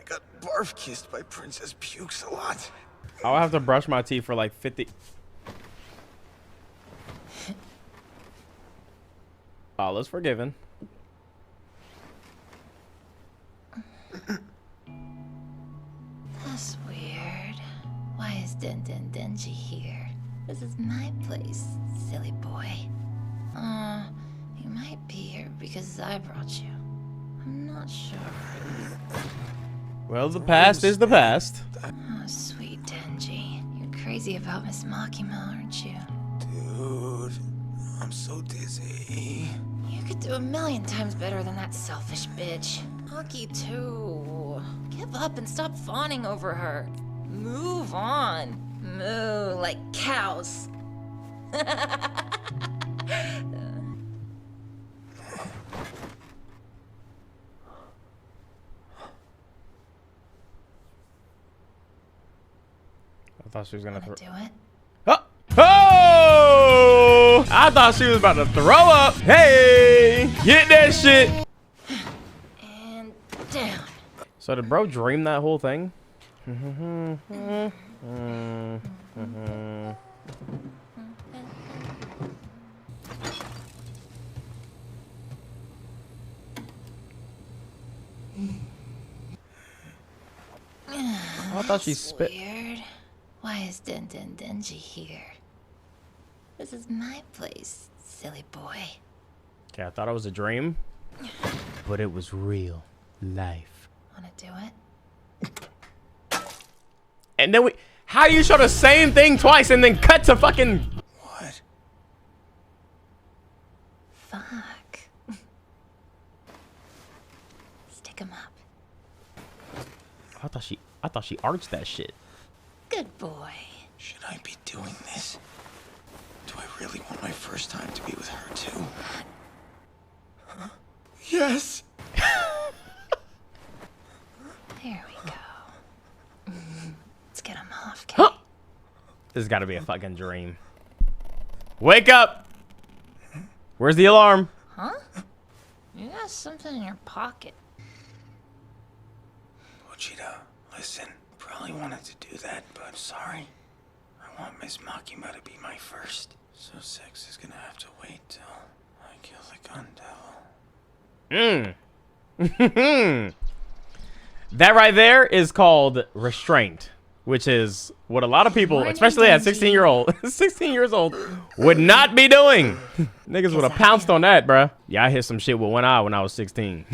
I got barf kissed by Princess Pukes a lot. I'll have to brush my teeth for like 50. All is forgiven. That's weird. Why is Denji here? This is my place, silly boy. You might be here because I brought you. I'm not sure. Well, the past is the past. Oh, sweet Denji. You're crazy about Miss Makima, aren't you? Dude, I'm so dizzy. You could do 1,000,000 times better than that selfish bitch. Maki too. Give up and stop fawning over her. Move on. Moo like cows. I thought she was gonna throw. Do it. Oh! Oh! I thought she was about to throw up. Hey! Get that shit! And down. So did bro dream that whole thing? I thought she spit. Weird. Why is Denji here? This is my place, silly boy. Okay, I thought it was a dream, but it was real life. Wanna do it? And then how you show the same thing twice and then cut to fucking. What? Fuck. Stick 'em up. I thought she arched that shit. Good boy. Should I be doing this? Do I really want my first time to be with her too? Huh? Yes! There we go. Let's get him off, Kate. Huh. This has got to be a fucking dream. Wake up! Where's the alarm? Huh? You got something in your pocket. Pochita, listen. Probably wanted to do that, but sorry. I want Miss Makima to be my first. So sex is gonna have to wait till I kill the gun devil. That right there is called restraint, which is what a lot of people, especially at 16 years old, would not be doing. Niggas would have pounced on that, bruh. Yeah, I hit some shit with one eye when I was 16.